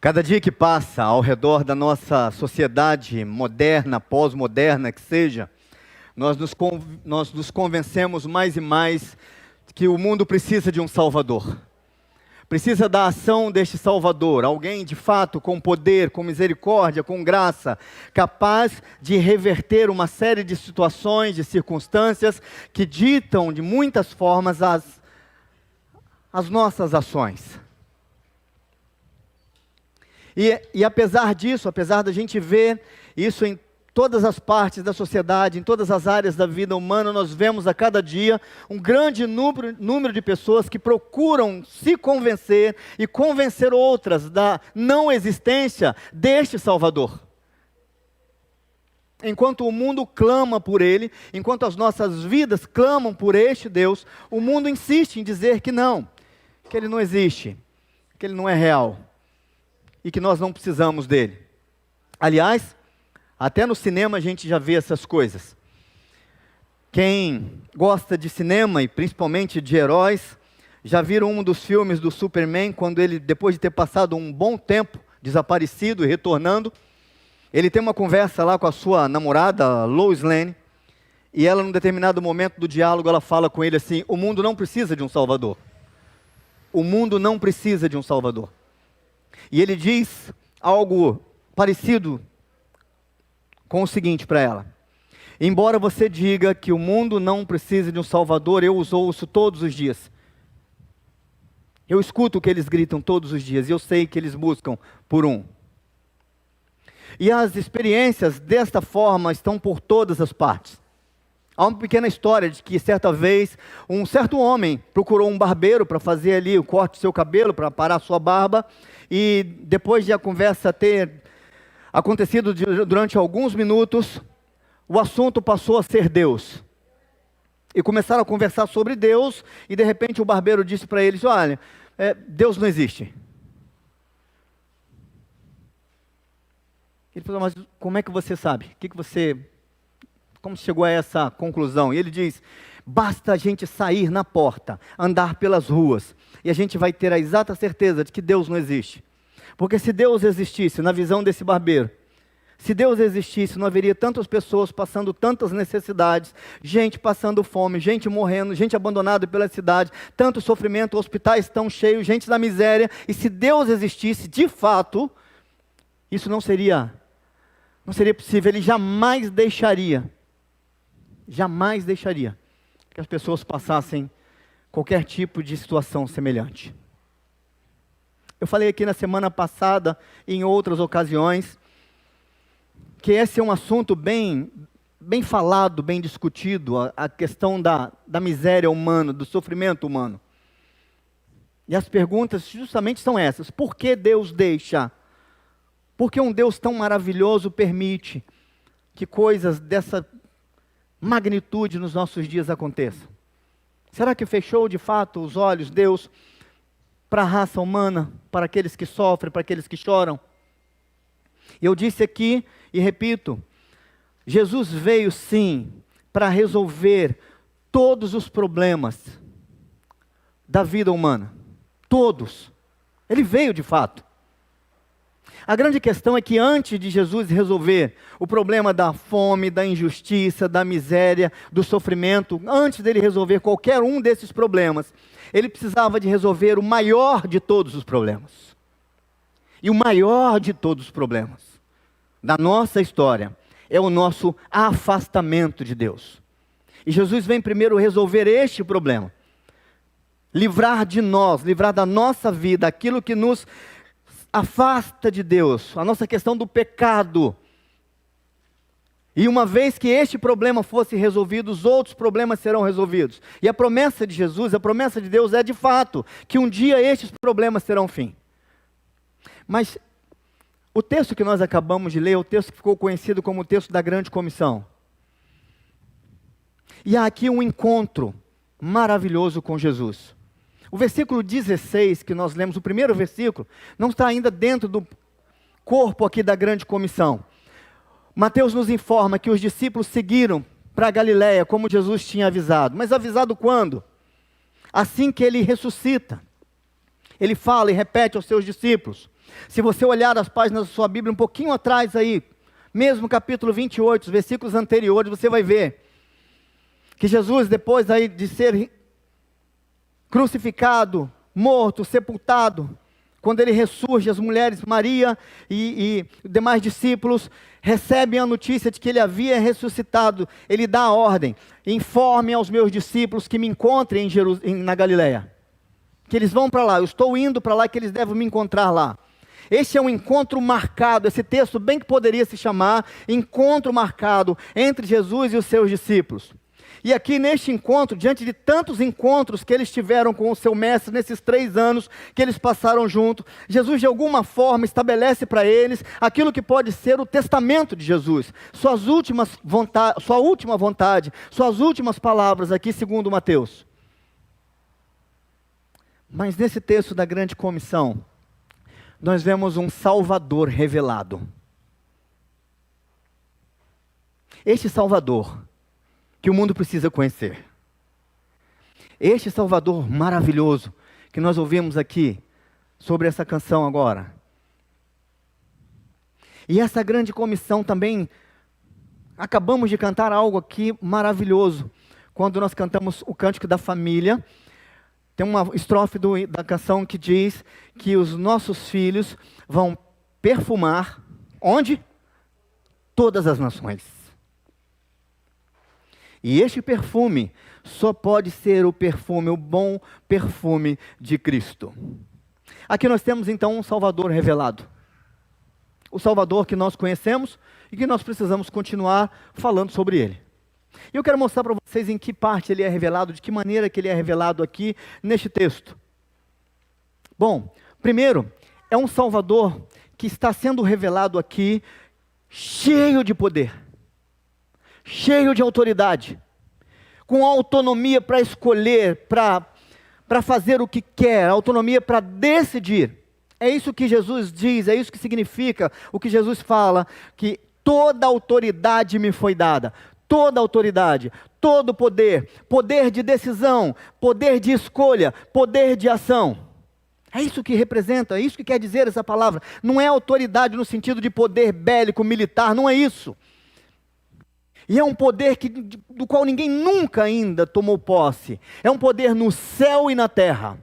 Cada dia que passa ao redor da nossa sociedade moderna, pós-moderna que seja, nós nos convencemos mais e mais que o mundo precisa de um Salvador. Precisa da ação deste Salvador, alguém de fato com poder, com misericórdia, com graça, capaz de reverter uma série de situações, de circunstâncias que ditam de muitas formas as nossas ações. E apesar disso, apesar da gente ver isso em todas as partes da sociedade, em todas as áreas da vida humana, nós vemos a cada dia um grande número de pessoas que procuram se convencer e convencer outras da não existência deste Salvador. Enquanto o mundo clama por Ele, enquanto as nossas vidas clamam por este Deus, o mundo insiste em dizer que não, que Ele não existe, que Ele não é real e que nós não precisamos dele. Aliás, até no cinema a gente já vê essas coisas. Quem gosta de cinema, e principalmente de heróis, já viram um dos filmes do Superman, quando ele, depois de ter passado um bom tempo desaparecido e retornando, ele tem uma conversa lá com a sua namorada, Lois Lane, e ela, num determinado momento do diálogo, ela fala com ele assim: o mundo não precisa de um Salvador. O mundo não precisa de um Salvador. E ele diz algo parecido com o seguinte para ela: embora você diga que o mundo não precisa de um Salvador, eu os ouço todos os dias. Eu escuto o que eles gritam todos os dias, e eu sei que eles buscam por um. E as experiências desta forma estão por todas as partes. Há uma pequena história de que certa vez um certo homem procurou um barbeiro para fazer ali o corte do seu cabelo, para parar sua barba, e depois de a conversa ter acontecido durante alguns minutos, o assunto passou a ser Deus. E começaram a conversar sobre Deus, e de repente o barbeiro disse para eles: olha, Deus não existe. Ele falou: mas como é que você sabe? Como chegou a essa conclusão? E ele diz: basta a gente sair na porta, andar pelas ruas, e a gente vai ter a exata certeza de que Deus não existe. Porque se Deus existisse, na visão desse barbeiro, se Deus existisse, não haveria tantas pessoas passando tantas necessidades, gente passando fome, gente morrendo, gente abandonada pela cidade, tanto sofrimento, hospitais tão cheios, gente na miséria. E se Deus existisse, de fato, isso não seria possível. Ele jamais deixaria que as pessoas passassem qualquer tipo de situação semelhante. Eu falei aqui na semana passada, e em outras ocasiões, que esse é um assunto bem falado, bem discutido, a questão da miséria humana, do sofrimento humano. E as perguntas justamente são essas: por que Deus deixa? Por que um Deus tão maravilhoso permite que coisas dessa magnitude nos nossos dias aconteçam? Será que fechou de fato os olhos Deus para a raça humana, para aqueles que sofrem, para aqueles que choram? Eu disse aqui e repito: Jesus veio sim para resolver todos os problemas da vida humana. Todos. Ele veio de fato. A grande questão é que antes de Jesus resolver o problema da fome, da injustiça, da miséria, do sofrimento, antes dele resolver qualquer um desses problemas, ele precisava de resolver o maior de todos os problemas. E o maior de todos os problemas da nossa história é o nosso afastamento de Deus. E Jesus vem primeiro resolver este problema. Livrar de nós, livrar da nossa vida aquilo que nos afasta de Deus, a nossa questão do pecado. E uma vez que este problema fosse resolvido, os outros problemas serão resolvidos. E a promessa de Jesus, a promessa de Deus é de fato que um dia estes problemas terão fim. Mas o texto que nós acabamos de ler é o texto que ficou conhecido como o texto da Grande Comissão. E há aqui um encontro maravilhoso com Jesus. O versículo 16 que nós lemos, o primeiro versículo, não está ainda dentro do corpo aqui da Grande Comissão. Mateus nos informa que os discípulos seguiram para a Galileia, como Jesus tinha avisado. Mas avisado quando? Assim que ele ressuscita. Ele fala e repete aos seus discípulos: Se você olhar as páginas da sua Bíblia um pouquinho atrás aí, mesmo capítulo 28, os versículos anteriores, você vai ver que Jesus, depois aí de ser crucificado, morto, sepultado, quando ele ressurge, as mulheres, Maria e demais discípulos, recebem a notícia de que ele havia ressuscitado. Ele dá a ordem: informem aos meus discípulos que me encontrem na Galileia, que eles vão para lá, eu estou indo para lá, que eles devem me encontrar lá. Esse é um encontro marcado, esse texto bem que poderia se chamar encontro marcado entre Jesus e os seus discípulos. E aqui neste encontro, diante de tantos encontros que eles tiveram com o seu mestre nesses 3 anos que eles passaram junto, Jesus de alguma forma estabelece para eles aquilo que pode ser o testamento de Jesus, sua última vontade, suas últimas palavras aqui segundo Mateus. Mas nesse texto da grande comissão, nós vemos um Salvador revelado. Este Salvador que o mundo precisa conhecer. Este Salvador maravilhoso que nós ouvimos aqui sobre essa canção agora. E essa grande comissão também, acabamos de cantar algo aqui maravilhoso. Quando nós cantamos o Cântico da Família, tem uma estrofe da canção que diz que os nossos filhos vão perfumar, onde? Todas as nações. E este perfume só pode ser o perfume, o bom perfume de Cristo. Aqui nós temos então um Salvador revelado. O Salvador que nós conhecemos e que nós precisamos continuar falando sobre ele. E eu quero mostrar para vocês em que parte ele é revelado, de que maneira que ele é revelado aqui neste texto. Bom, primeiro, é um Salvador que está sendo revelado aqui cheio de poder, cheio de autoridade, com autonomia para escolher, para fazer o que quer, autonomia para decidir. É isso que Jesus diz, é isso que significa o que Jesus fala, que toda autoridade me foi dada. Toda autoridade, todo poder, poder de decisão, poder de escolha, poder de ação. É isso que representa, é isso que quer dizer essa palavra. Não é autoridade no sentido de poder bélico, militar, não é isso. E é um poder do qual ninguém nunca ainda tomou posse. É um poder no céu e na terra.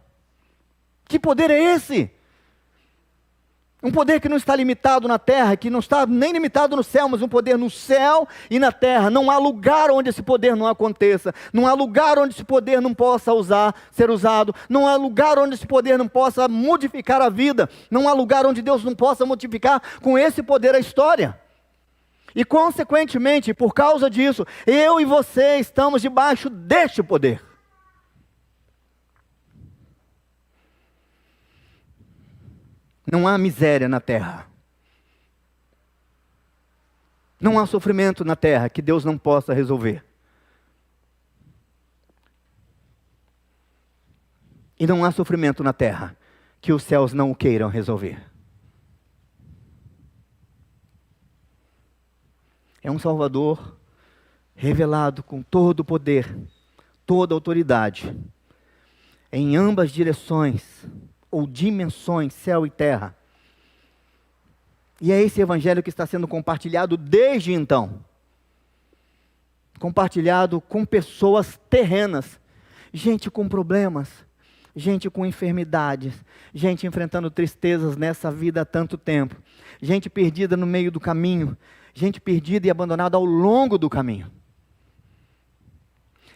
Que poder é esse? Um poder que não está limitado na terra, que não está nem limitado no céu, mas um poder no céu e na terra. Não há lugar onde esse poder não aconteça. Não há lugar onde esse poder não possa ser usado. Não há lugar onde esse poder não possa modificar a vida. Não há lugar onde Deus não possa modificar com esse poder a história. E consequentemente, por causa disso, eu e você estamos debaixo deste poder. Não há miséria na terra. Não há sofrimento na terra que Deus não possa resolver. E não há sofrimento na terra que os céus não o queiram resolver. É um Salvador revelado com todo o poder, toda a autoridade, em ambas direções, ou dimensões, céu e terra. E é esse evangelho que está sendo compartilhado desde então. Compartilhado com pessoas terrenas, gente com problemas, gente com enfermidades, gente enfrentando tristezas nessa vida há tanto tempo, gente perdida no meio do caminho, gente perdida e abandonada ao longo do caminho.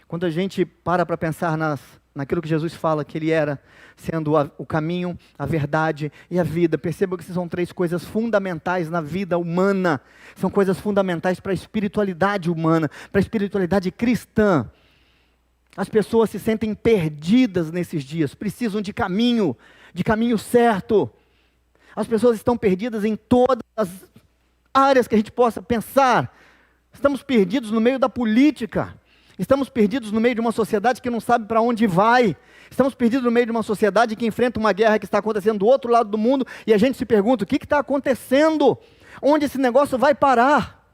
Quando a gente para pensar naquilo que Jesus fala que ele era, sendo o caminho, a verdade e a vida, perceba que são 3 coisas fundamentais na vida humana, são coisas fundamentais para a espiritualidade humana, para a espiritualidade cristã. As pessoas se sentem perdidas nesses dias, precisam de caminho certo. As pessoas estão perdidas em todas as áreas que a gente possa pensar. Estamos perdidos no meio da política. Estamos perdidos no meio de uma sociedade que não sabe para onde vai. Estamos perdidos no meio de uma sociedade que enfrenta uma guerra que está acontecendo do outro lado do mundo. E a gente se pergunta, o que está acontecendo? Onde esse negócio vai parar?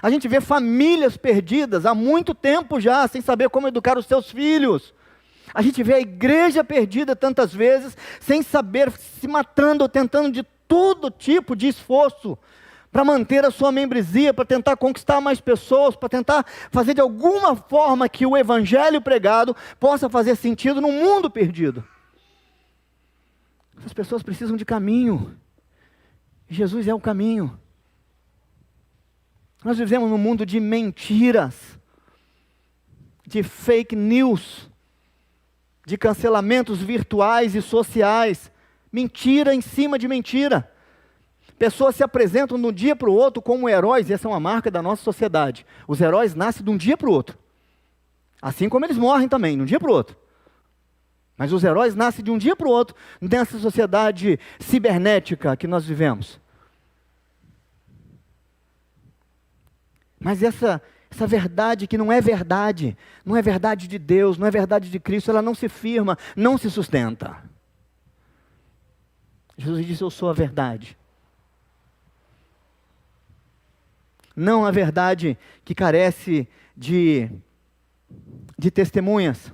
A gente vê famílias perdidas há muito tempo já, sem saber como educar os seus filhos. A gente vê a igreja perdida tantas vezes, sem saber, se matando, tentando de todo tipo de esforço para manter a sua membresia, para tentar conquistar mais pessoas, para tentar fazer de alguma forma que o evangelho pregado possa fazer sentido num mundo perdido. Essas pessoas precisam de caminho. Jesus é o caminho. Nós vivemos num mundo de mentiras, de fake news, de cancelamentos virtuais e sociais, mentira em cima de mentira. Pessoas se apresentam de um dia para o outro como heróis, e essa é uma marca da nossa sociedade. Os heróis nascem de um dia para o outro, assim como eles morrem também, de um dia para o outro. Mas os heróis nascem de um dia para o outro, nessa sociedade cibernética que nós vivemos. Mas essa verdade que não é verdade de Deus, não é verdade de Cristo, ela não se firma, não se sustenta. Jesus disse: eu sou a verdade. Não a verdade que carece de testemunhas.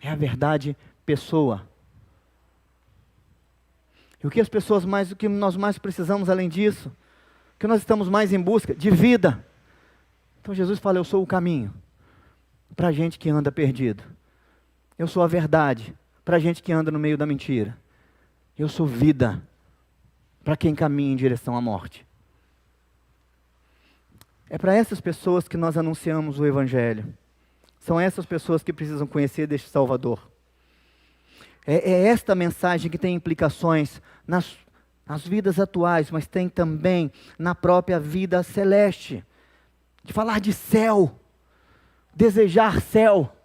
É a verdade pessoa. E o que as pessoas o que nós mais precisamos além disso? O que nós estamos mais em busca? De vida. Então Jesus fala: eu sou o caminho para a gente que anda perdido. Eu sou a verdade para a gente que anda no meio da mentira. Eu sou vida para quem caminha em direção à morte. É para essas pessoas que nós anunciamos o Evangelho. São essas pessoas que precisam conhecer deste Salvador. É esta mensagem que tem implicações nas vidas atuais, mas tem também na própria vida celeste. De falar de céu, desejar céu.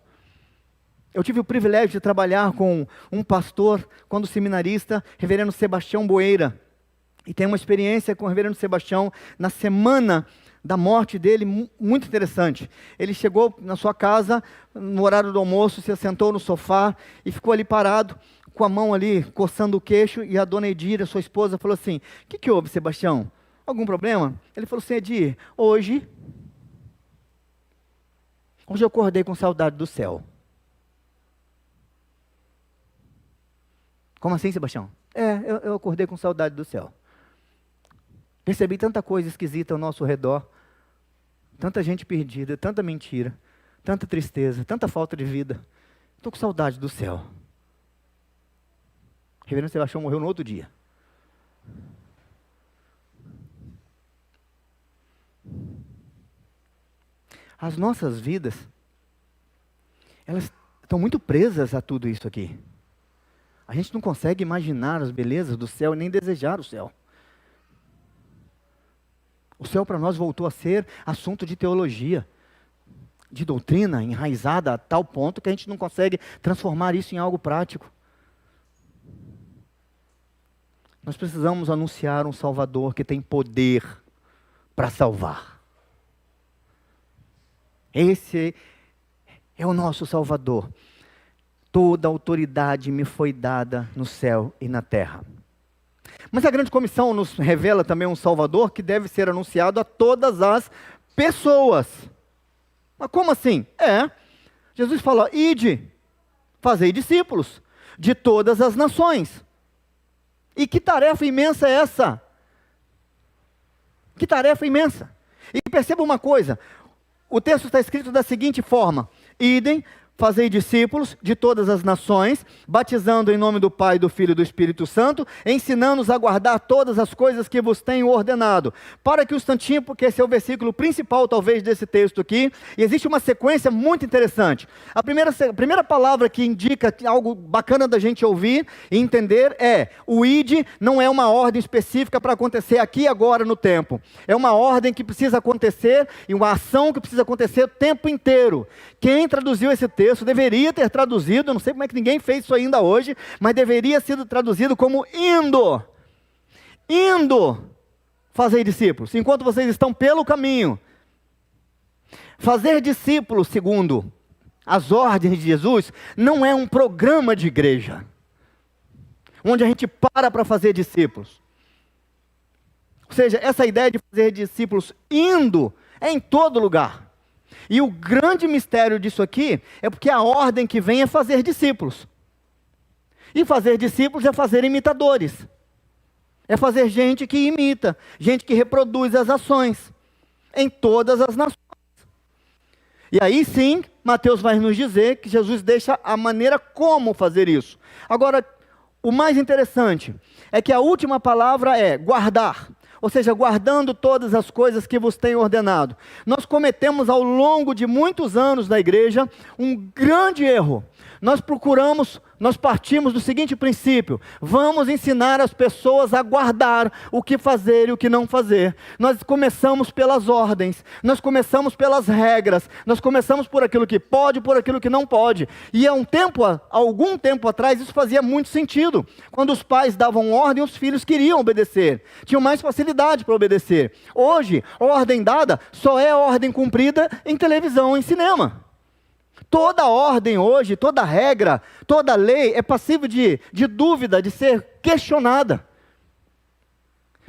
Eu tive o privilégio de trabalhar com um pastor, quando seminarista, reverendo Sebastião Boeira. E tem uma experiência com o reverendo Sebastião na semana da morte dele, muito interessante. Ele chegou na sua casa, no horário do almoço, se assentou no sofá e ficou ali parado, com a mão ali, coçando o queixo, e a dona Edira, sua esposa, falou assim: o que houve, Sebastião? Algum problema? Ele falou assim: Edir, hoje eu acordei com saudade do céu. Como assim, Sebastião? Eu acordei com saudade do céu. Percebi tanta coisa esquisita ao nosso redor, tanta gente perdida, tanta mentira, tanta tristeza, tanta falta de vida. Estou com saudade do céu. O reverendo Sebastião morreu no outro dia. As nossas vidas, elas estão muito presas a tudo isso aqui. A gente não consegue imaginar as belezas do céu e nem desejar o céu. O céu para nós voltou a ser assunto de teologia, de doutrina enraizada a tal ponto que a gente não consegue transformar isso em algo prático. Nós precisamos anunciar um Salvador que tem poder para salvar. Esse é o nosso Salvador. Toda autoridade me foi dada no céu e na terra. Mas a grande comissão nos revela também um Salvador que deve ser anunciado a todas as pessoas. Mas como assim? Jesus fala: ide, fazei discípulos de todas as nações. E que tarefa imensa é essa? Que tarefa imensa. E perceba uma coisa, o texto está escrito da seguinte forma: idem, fazei discípulos de todas as nações, batizando em nome do Pai, do Filho e do Espírito Santo, ensinando-os a guardar todas as coisas que vos tenho ordenado. Para que o instantinho, porque esse é o versículo principal talvez desse texto aqui, e existe uma sequência muito interessante. A primeira palavra que indica algo bacana da gente ouvir e entender é: o ide não é uma ordem específica para acontecer aqui e agora no tempo. É uma ordem que precisa acontecer e uma ação que precisa acontecer o tempo inteiro. Quem traduziu esse texto deveria ter traduzido, eu não sei como é que ninguém fez isso ainda hoje, mas deveria ser traduzido como indo, fazei discípulos, enquanto vocês estão pelo caminho. Fazer discípulos, segundo as ordens de Jesus, não é um programa de igreja, onde a gente para fazer discípulos. Ou seja, essa ideia de fazer discípulos indo, é em todo lugar. E o grande mistério disso aqui é porque a ordem que vem é fazer discípulos. E fazer discípulos é fazer imitadores. É fazer gente que imita, gente que reproduz as ações em todas as nações. E aí sim, Mateus vai nos dizer que Jesus deixa a maneira como fazer isso. Agora, o mais interessante é que a última palavra é guardar. Ou seja, guardando todas as coisas que vos tenho ordenado. Nós cometemos ao longo de muitos anos na igreja um grande erro. Nós partimos do seguinte princípio: vamos ensinar as pessoas a guardar o que fazer e o que não fazer. Nós começamos pelas ordens, nós começamos pelas regras, nós começamos por aquilo que pode, por aquilo que não pode. E há algum tempo atrás isso fazia muito sentido. Quando os pais davam ordem, os filhos queriam obedecer, tinham mais facilidade para obedecer. Hoje, ordem dada só é ordem cumprida em televisão, em cinema. Toda ordem hoje, toda regra, toda lei é passível de dúvida, de ser questionada.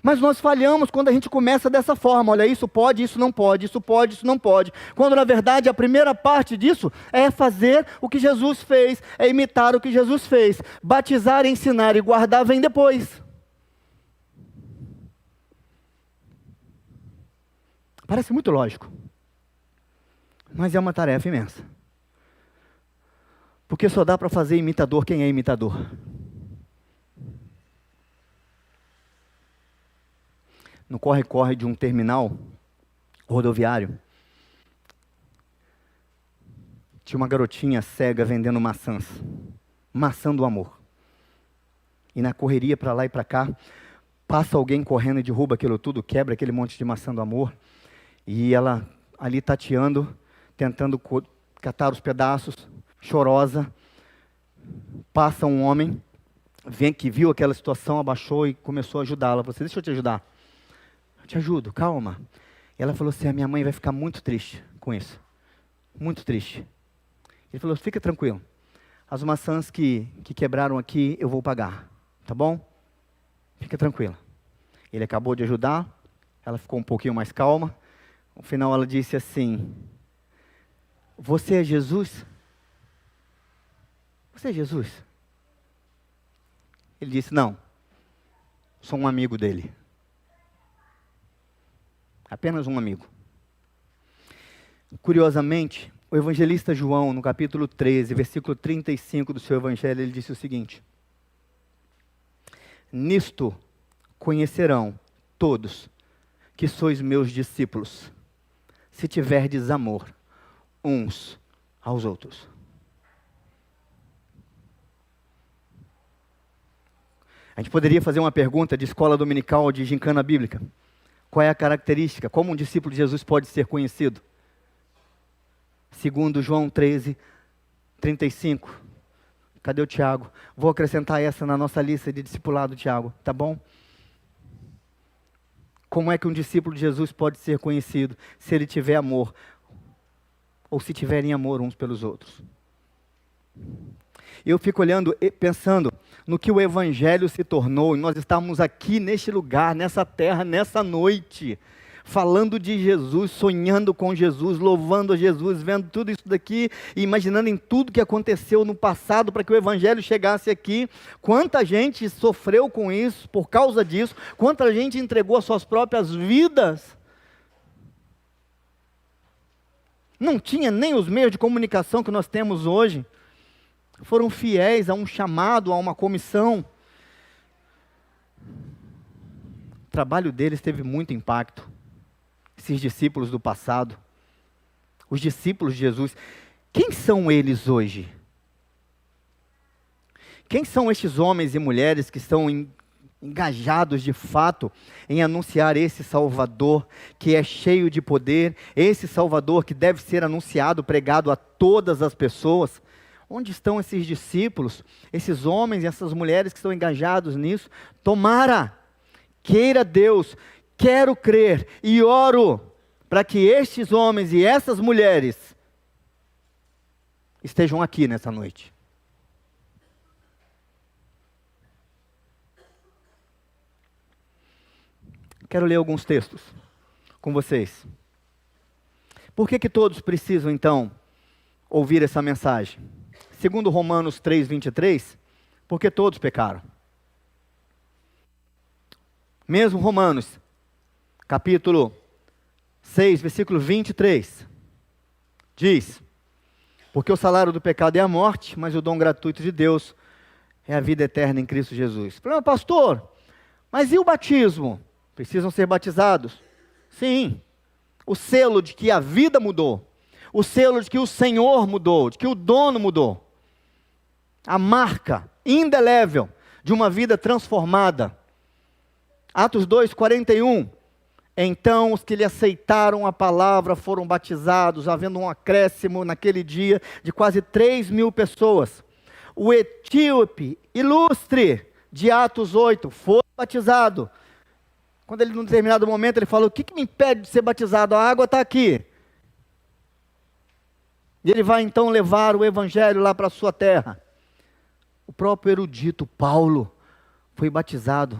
Mas nós falhamos quando a gente começa dessa forma: olha, isso pode, isso não pode, isso pode, isso não pode. Quando na verdade a primeira parte disso é fazer o que Jesus fez, é imitar o que Jesus fez. Batizar, ensinar e guardar vem depois. Parece muito lógico, mas é uma tarefa imensa. Porque só dá para fazer imitador quem é imitador. No corre-corre de um terminal rodoviário, tinha uma garotinha cega vendendo maçãs. Maçã do amor. E na correria para lá e para cá, passa alguém correndo e derruba aquilo tudo, quebra aquele monte de maçã do amor. E ela ali tateando, tentando catar os pedaços, chorosa. Passa um homem, que viu aquela situação, abaixou e começou a ajudá-la. Você, deixa eu te ajudar. Eu te ajudo, calma. E ela falou assim: a minha mãe vai ficar muito triste com isso. Muito triste. Ele falou: fica tranquilo. As maçãs que quebraram aqui, eu vou pagar. Tá bom? Fica tranquila. Ele acabou de ajudar. Ela ficou um pouquinho mais calma. No final ela disse assim: você é Jesus? Você é Jesus? Ele disse: não, sou um amigo dele. Apenas um amigo. Curiosamente, o evangelista João, no capítulo 13, versículo 35 do seu evangelho, ele disse o seguinte: nisto conhecerão todos que sois meus discípulos, se tiverdes amor uns aos outros. A gente poderia fazer uma pergunta de escola dominical, de gincana bíblica. Qual é a característica? Como um discípulo de Jesus pode ser conhecido? Segundo João 13, 35. Cadê o Tiago? Vou acrescentar essa na nossa lista de discipulado, Tiago, tá bom? Como é que um discípulo de Jesus pode ser conhecido? Se ele tiver amor, ou se tiverem amor uns pelos outros. Eu fico olhando e pensando no que o Evangelho se tornou, e nós estamos aqui neste lugar, nessa terra, nessa noite, falando de Jesus, sonhando com Jesus, louvando a Jesus, vendo tudo isso daqui, e imaginando em tudo que aconteceu no passado para que o Evangelho chegasse aqui. Quanta gente sofreu com isso, por causa disso, quanta gente entregou as suas próprias vidas. Não tinha nem os meios de comunicação que nós temos hoje. Foram fiéis a um chamado, a uma comissão. O trabalho deles teve muito impacto. Esses discípulos do passado, os discípulos de Jesus, quem são eles hoje? Quem são estes homens e mulheres que estão engajados de fato em anunciar esse Salvador que é cheio de poder, esse Salvador que deve ser anunciado, pregado a todas as pessoas? Onde estão esses discípulos, esses homens e essas mulheres que estão engajados nisso? Tomara, queira Deus, quero crer e oro para que estes homens e essas mulheres estejam aqui nessa noite. Quero ler alguns textos com vocês. Por que todos precisam, então, ouvir essa mensagem? Segundo Romanos 3:23, porque todos pecaram. Mesmo Romanos, capítulo 6, versículo 23, diz: porque o salário do pecado é a morte, mas o dom gratuito de Deus é a vida eterna em Cristo Jesus. Falei, pastor, mas e o batismo? Precisam ser batizados? Sim. O selo de que a vida mudou. O selo de que o Senhor mudou, de que o dono mudou. A marca indelével de uma vida transformada. Atos 2:41. Então os que lhe aceitaram a palavra foram batizados, havendo um acréscimo naquele dia de quase 3.000 pessoas. O etíope ilustre de Atos 8 foi batizado. Quando ele, num determinado momento, ele falou: o que me impede de ser batizado? A água está aqui. E ele vai então levar o evangelho lá para a sua terra. O próprio erudito Paulo foi batizado.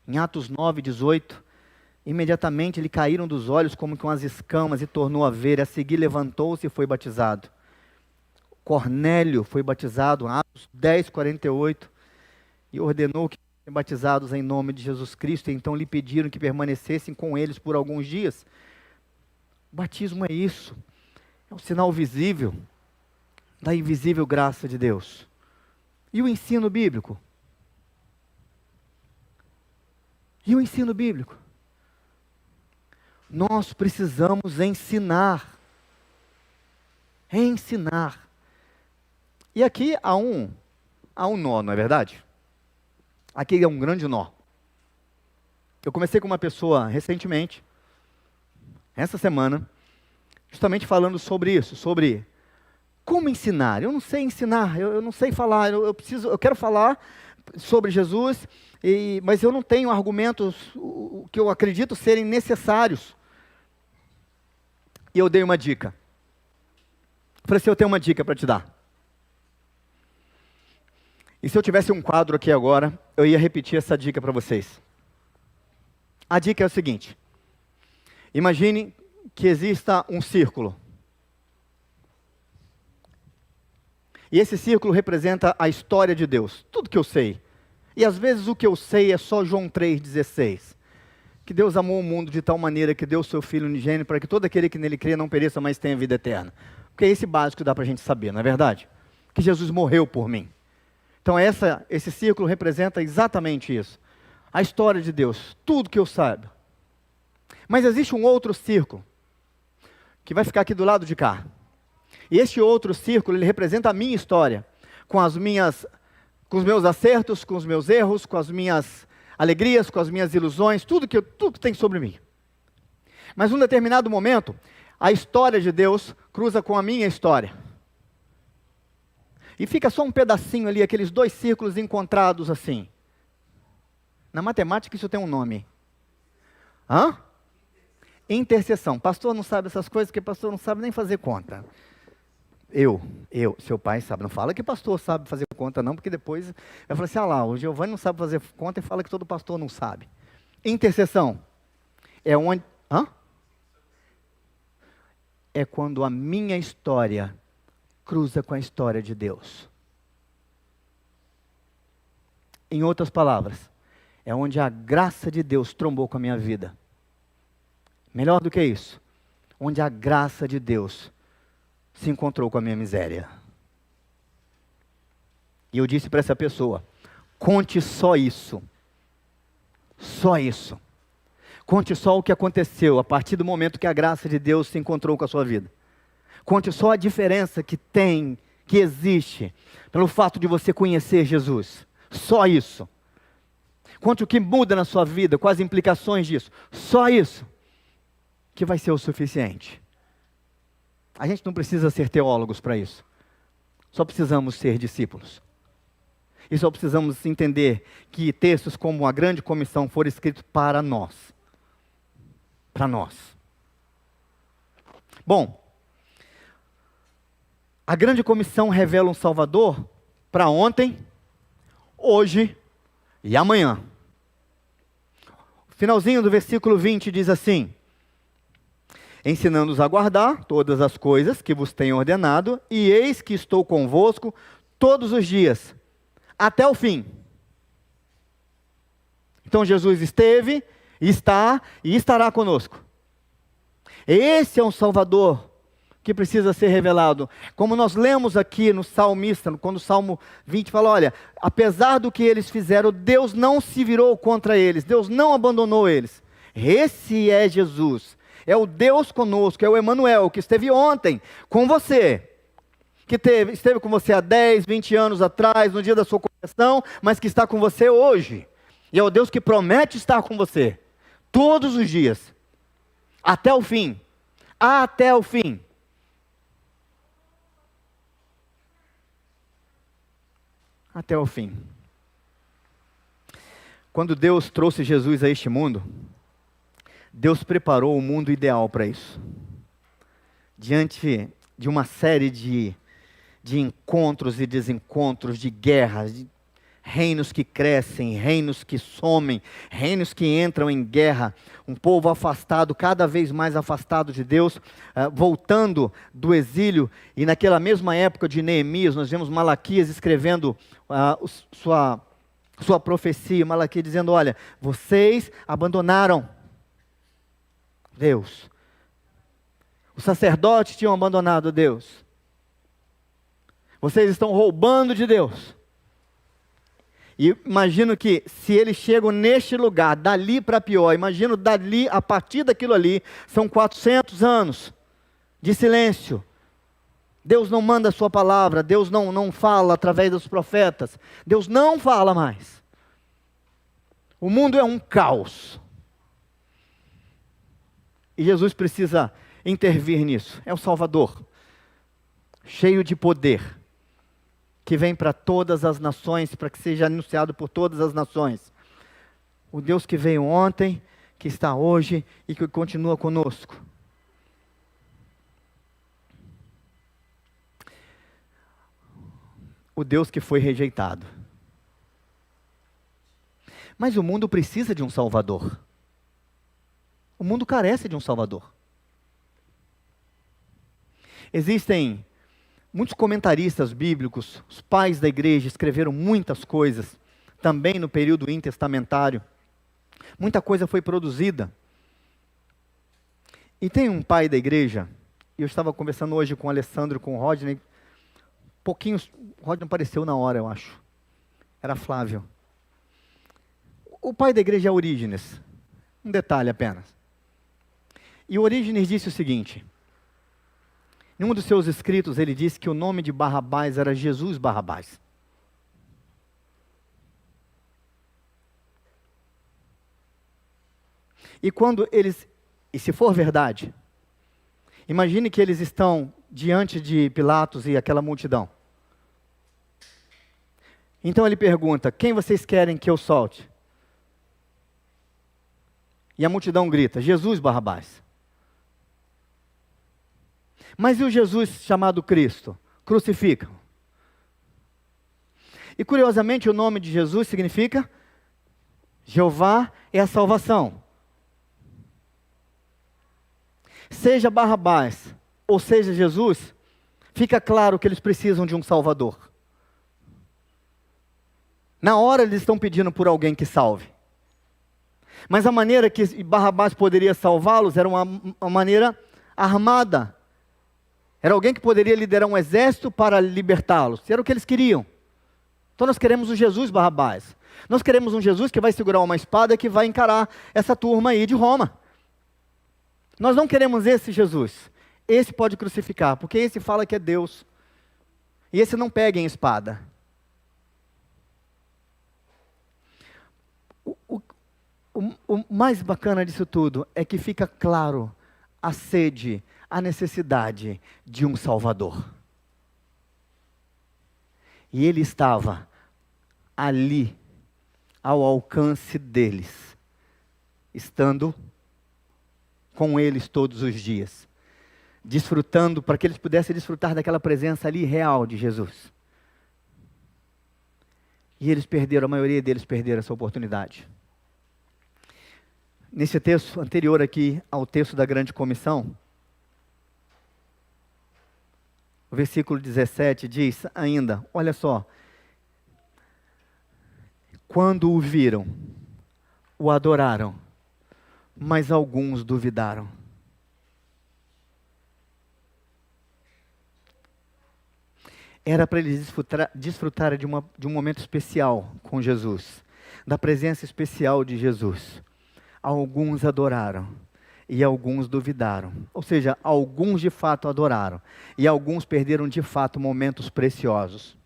Em Atos 9:18, imediatamente lhe caíram dos olhos como com as escamas e tornou a ver. A seguir levantou-se e foi batizado. Cornélio foi batizado, Atos 10:48, e ordenou que fossem batizados em nome de Jesus Cristo. E então lhe pediram que permanecessem com eles por alguns dias. O batismo é isso, é um sinal visível da invisível graça de Deus. E o ensino bíblico? E o ensino bíblico? Nós precisamos ensinar. Ensinar. E aqui há um nó, não é verdade? Aqui é um grande nó. Eu comecei com uma pessoa recentemente, essa semana, justamente falando sobre isso, sobre como ensinar. Eu não sei ensinar, eu não sei falar, eu quero falar sobre Jesus, mas eu não tenho argumentos que eu acredito serem necessários. E eu dei uma dica. Falei assim, eu tenho uma dica para te dar. E se eu tivesse um quadro aqui agora, eu ia repetir essa dica para vocês. A dica é o seguinte: imagine que exista um círculo. E esse círculo representa a história de Deus, tudo que eu sei. E às vezes o que eu sei é só João 3,16. Que Deus amou o mundo de tal maneira que deu o seu Filho unigênito para que todo aquele que nele crê não pereça, mas tenha vida eterna. Porque é esse básico que dá para a gente saber, não é verdade? Que Jesus morreu por mim. Então esse círculo representa exatamente isso. A história de Deus, tudo que eu saiba. Mas existe um outro círculo, que vai ficar aqui do lado de cá. E este outro círculo, ele representa a minha história, com os meus acertos, com os meus erros, com as minhas alegrias, com as minhas ilusões, tudo que tem sobre mim. Mas num determinado momento, a história de Deus cruza com a minha história. E fica só um pedacinho ali, aqueles dois círculos encontrados assim. Na matemática isso tem um nome. Interseção. Pastor não sabe essas coisas, porque pastor não sabe nem fazer conta. Seu pai sabe. Não fala que pastor sabe fazer conta não, porque depois vai falar assim, o Giovanni não sabe fazer conta e fala que todo pastor não sabe. Interseção é onde... É quando a minha história cruza com a história de Deus. Em outras palavras, é onde a graça de Deus trombou com a minha vida. Melhor do que isso, onde a graça de Deus se encontrou com a minha miséria. E eu disse para essa pessoa, conte só isso. Só isso. Conte só o que aconteceu a partir do momento que a graça de Deus se encontrou com a sua vida. Conte só a diferença que existe, pelo fato de você conhecer Jesus. Só isso. Conte o que muda na sua vida, quais as implicações disso. Só isso, que vai ser o suficiente. A gente não precisa ser teólogos para isso. Só precisamos ser discípulos. E só precisamos entender que textos como a Grande Comissão foram escritos para nós. Para nós. Bom, a Grande Comissão revela um Salvador para ontem, hoje e amanhã. O finalzinho do versículo 20 diz assim: ensinando-os a guardar todas as coisas que vos tenho ordenado, e eis que estou convosco todos os dias, até o fim. Então Jesus esteve, está e estará conosco. Esse é um Salvador que precisa ser revelado. Como nós lemos aqui no salmista, quando o Salmo 20 fala, olha, apesar do que eles fizeram, Deus não se virou contra eles, Deus não abandonou eles. Esse é Jesus, é o Deus conosco, é o Emanuel, que esteve ontem com você, que esteve com você há 10, 20 anos atrás, no dia da sua conversão, mas que está com você hoje. E é o Deus que promete estar com você, todos os dias, até o fim, até o fim. Até o fim. Quando Deus trouxe Jesus a este mundo, Deus preparou o mundo ideal para isso. Diante de uma série de encontros e desencontros, de guerras, de reinos que crescem, reinos que somem, reinos que entram em guerra, um povo afastado, cada vez mais afastado de Deus, voltando do exílio, e naquela mesma época de Neemias, nós vemos Malaquias escrevendo sua profecia, Malaquias dizendo, olha, vocês abandonaram Deus, os sacerdotes tinham abandonado Deus, vocês estão roubando de Deus. E imagino que se eles chegam neste lugar, dali para pior, imagino dali, a partir daquilo ali, são 400 anos de silêncio. Deus não manda a sua palavra, Deus não fala através dos profetas, Deus não fala mais. O mundo é um caos. E Jesus precisa intervir nisso, é o Salvador, cheio de poder, que vem para todas as nações, para que seja anunciado por todas as nações. O Deus que veio ontem, que está hoje e que continua conosco. O Deus que foi rejeitado. Mas o mundo precisa de um Salvador. O mundo carece de um Salvador. Existem muitos comentaristas bíblicos, os pais da igreja escreveram muitas coisas, também no período intertestamentário. Muita coisa foi produzida. E tem um pai da igreja, e eu estava conversando hoje com o Alessandro e com o Rodney, o Rodney apareceu na hora, eu acho. Era Flávio. O pai da igreja é Orígenes. Um detalhe apenas. E o Orígenes disse o seguinte, em um dos seus escritos, ele disse que o nome de Barrabás era Jesus Barrabás. E quando eles, e se for verdade, imagine que eles estão diante de Pilatos e aquela multidão. Então ele pergunta, quem vocês querem que eu solte? E a multidão grita, Jesus Barrabás. Mas e o Jesus chamado Cristo? Crucificam. E curiosamente o nome de Jesus significa Jeová é a salvação. Seja Barrabás ou seja Jesus, fica claro que eles precisam de um Salvador. Na hora eles estão pedindo por alguém que salve. Mas a maneira que Barrabás poderia salvá-los era uma maneira armada. Era alguém que poderia liderar um exército para libertá-los. Era o que eles queriam. Então nós queremos o Jesus Barrabás. Nós queremos um Jesus que vai segurar uma espada e que vai encarar essa turma aí de Roma. Nós não queremos esse Jesus. Esse pode crucificar, porque esse fala que é Deus. E esse não pega em espada. O mais bacana disso tudo é que fica claro a sede, a necessidade de um Salvador. E ele estava ali, ao alcance deles, estando com eles todos os dias, desfrutando, para que eles pudessem desfrutar daquela presença ali real de Jesus. E eles perderam, a maioria deles perderam essa oportunidade. Nesse texto anterior aqui ao texto da grande comissão, O versículo 17 diz ainda, olha só. Quando o viram, o adoraram, mas alguns duvidaram. Era para eles desfrutarem de um momento especial com Jesus, da presença especial de Jesus. Alguns adoraram e alguns duvidaram. Ou seja, alguns de fato adoraram e alguns perderam de fato momentos preciosos.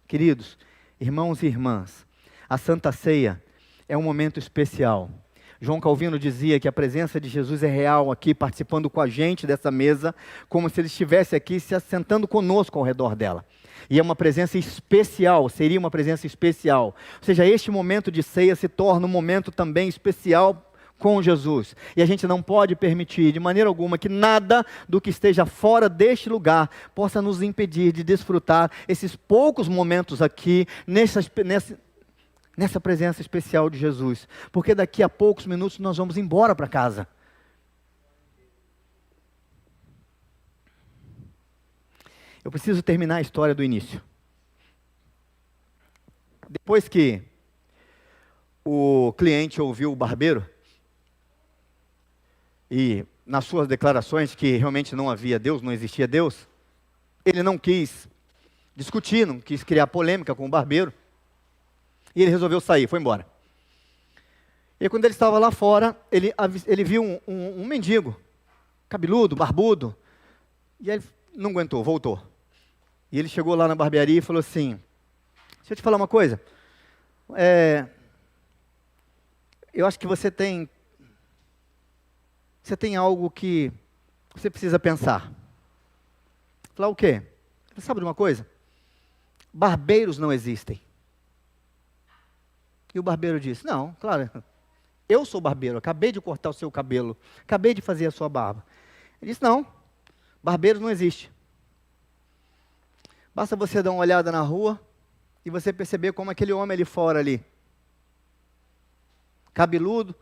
Queridos, irmãos e irmãs, a Santa Ceia é um momento especial. João Calvino dizia que a presença de Jesus é real aqui, participando com a gente dessa mesa, como se ele estivesse aqui se assentando conosco ao redor dela. E é uma presença especial, seria uma presença especial. Ou seja, este momento de ceia se torna um momento também especial com Jesus. E a gente não pode permitir de maneira alguma que nada do que esteja fora deste lugar possa nos impedir de desfrutar esses poucos momentos aqui, nessa presença especial de Jesus. Porque daqui a poucos minutos nós vamos embora para casa. Eu preciso terminar a história do início. Depois que o cliente ouviu o barbeiro, e nas suas declarações que realmente não havia Deus, não existia Deus, ele não quis discutir, não quis criar polêmica com o barbeiro, e ele resolveu sair, foi embora. E quando ele estava lá fora, ele viu um mendigo, cabeludo, barbudo, e ele não aguentou, voltou. E ele chegou lá na barbearia e falou assim, deixa eu te falar uma coisa, eu acho que você tem algo que você precisa pensar. Falar o quê? Você sabe de uma coisa? Barbeiros não existem. E o barbeiro disse, não, claro, eu sou barbeiro, acabei de cortar o seu cabelo, acabei de fazer a sua barba. Ele disse, não, barbeiros não existem. Basta você dar uma olhada na rua e você perceber como aquele homem ali fora ali, cabeludo,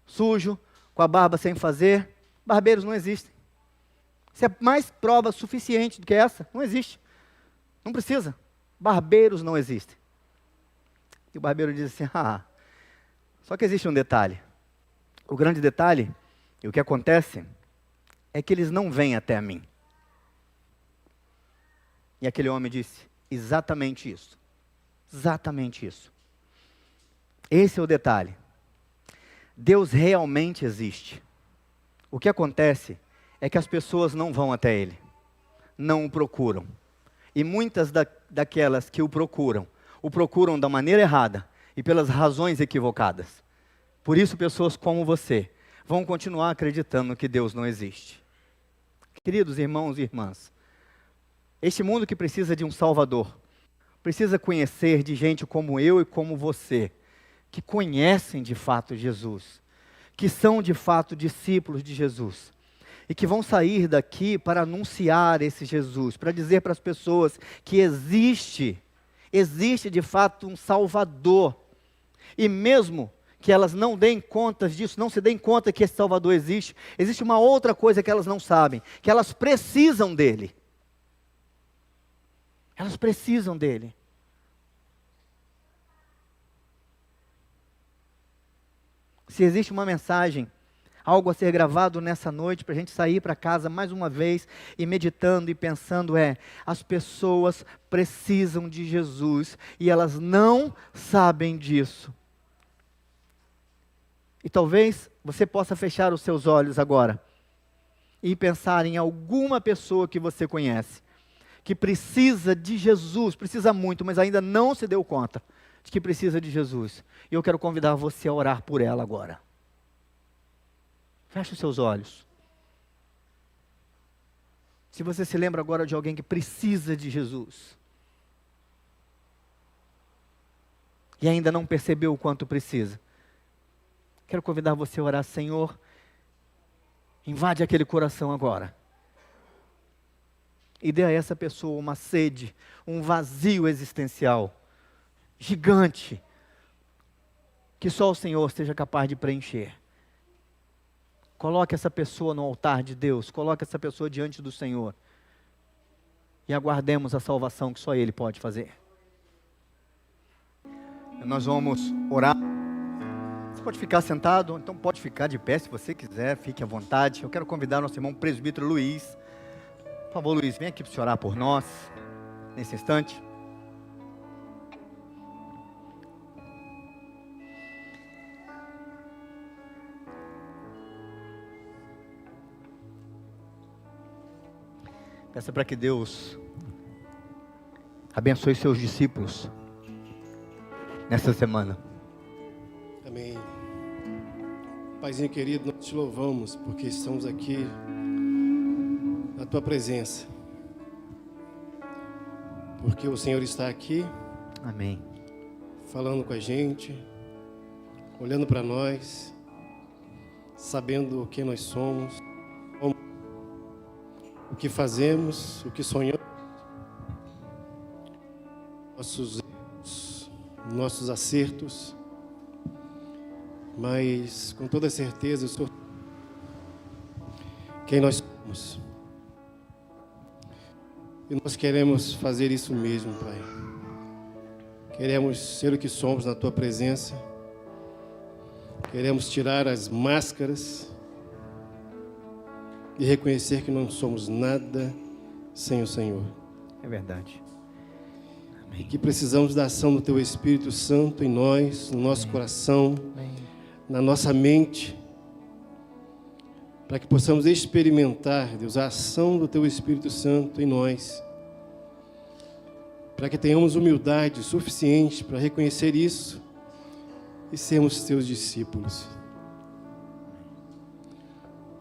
sujo, com a barba sem fazer, barbeiros não existem. Se é mais prova suficiente do que essa, não existe. Não precisa. Barbeiros não existem. E o barbeiro diz assim, só que existe um detalhe. O grande detalhe, e o que acontece, é que eles não vêm até mim. E aquele homem disse, exatamente isso. Exatamente isso. Esse é o detalhe. Deus realmente existe. O que acontece é que as pessoas não vão até Ele, não o procuram. E muitas daquelas que o procuram da maneira errada e pelas razões equivocadas. Por isso, pessoas como você vão continuar acreditando que Deus não existe. Queridos irmãos e irmãs, este mundo que precisa de um Salvador, precisa conhecer de gente como eu e como você, que conhecem de fato Jesus, que são de fato discípulos de Jesus, e que vão sair daqui para anunciar esse Jesus, para dizer para as pessoas que existe de fato um Salvador, e mesmo que elas não deem conta disso, não se deem conta que esse Salvador existe, existe uma outra coisa que elas não sabem, que elas precisam dele. Elas precisam dele. Se existe uma mensagem, algo a ser gravado nessa noite, para a gente sair para casa mais uma vez, e meditando e pensando as pessoas precisam de Jesus, e elas não sabem disso. E talvez você possa fechar os seus olhos agora, e pensar em alguma pessoa que você conhece, que precisa de Jesus, precisa muito, mas ainda não se deu conta de que precisa de Jesus. E eu quero convidar você a orar por ela agora. Feche os seus olhos. Se você se lembra agora de alguém que precisa de Jesus, e ainda não percebeu o quanto precisa, quero convidar você a orar, Senhor, invade aquele coração agora. E dê a essa pessoa uma sede, um vazio existencial, gigante, que só o Senhor seja capaz de preencher. Coloque essa pessoa no altar de Deus, coloque essa pessoa diante do Senhor. e aguardemos a salvação que só Ele pode fazer. Nós vamos orar. Você pode ficar sentado, então pode ficar de pé se você quiser, fique à vontade. Eu quero convidar nosso irmão presbítero Luiz. Por favor, Luiz, vem aqui para o senhor orar por nós, nesse instante. Peça para que Deus abençoe seus discípulos nessa semana. Amém. Paizinho querido, nós te louvamos porque estamos aqui na tua presença. Porque o Senhor está aqui. Amém. Falando com a gente, olhando para nós, sabendo o que nós somos, o que fazemos, o que sonhamos, nossos erros, nossos acertos, mas com toda certeza eu sou quem nós somos. E nós queremos fazer isso mesmo, Pai. Queremos ser o que somos na tua presença. Queremos tirar as máscaras e reconhecer que não somos nada sem o Senhor. É verdade. Amém. E que precisamos da ação do Teu Espírito Santo em nós, no nosso coração, na nossa mente, para que possamos experimentar, Deus, a ação do Teu Espírito Santo em nós, para que tenhamos humildade suficiente para reconhecer isso e sermos Teus discípulos.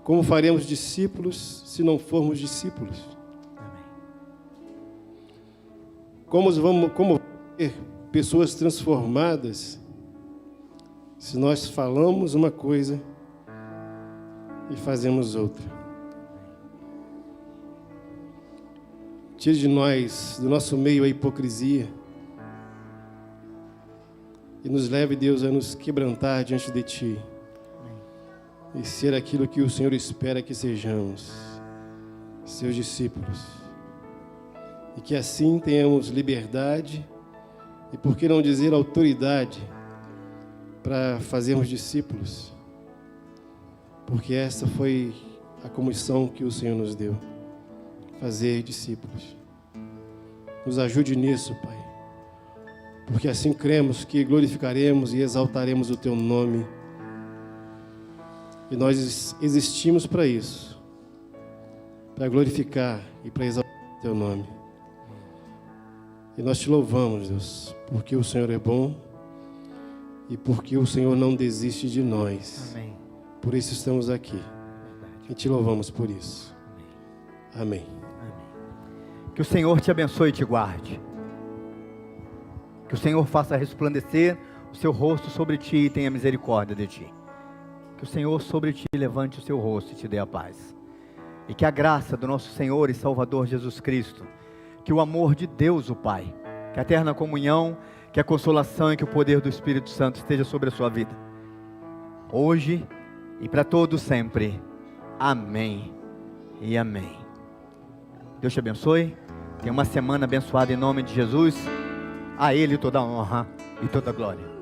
Como faremos discípulos se não formos discípulos? Como vamos ter pessoas transformadas se nós falamos uma coisa e fazemos outra? Tire de nós, do nosso meio, a hipocrisia e nos leve, Deus, a nos quebrantar diante de Ti e ser aquilo que o Senhor espera que sejamos, seus discípulos. E que assim tenhamos liberdade e, por que não dizer, autoridade para fazermos discípulos. Porque essa foi a comissão que o Senhor nos deu, fazer discípulos. Nos ajude nisso, Pai. Porque assim cremos que glorificaremos e exaltaremos o Teu nome. E nós existimos para isso, para glorificar e para exaltar o Teu nome. E nós Te louvamos, Deus, porque o Senhor é bom e porque o Senhor não desiste de nós. Amém. Por isso estamos aqui. Verdade. E Te louvamos por isso. Amém. Amém. Que o Senhor te abençoe e te guarde. Que o Senhor faça resplandecer o seu rosto sobre ti e tenha misericórdia de ti. Que o Senhor sobre ti levante o seu rosto e te dê a paz. E que a graça do nosso Senhor e Salvador Jesus Cristo, que o amor de Deus o Pai, que a eterna comunhão, que a consolação e que o poder do Espírito Santo esteja sobre a sua vida, hoje e para todos sempre. Amém e amém. Deus te abençoe. Tenha uma semana abençoada em nome de Jesus. A Ele toda a honra e toda a glória.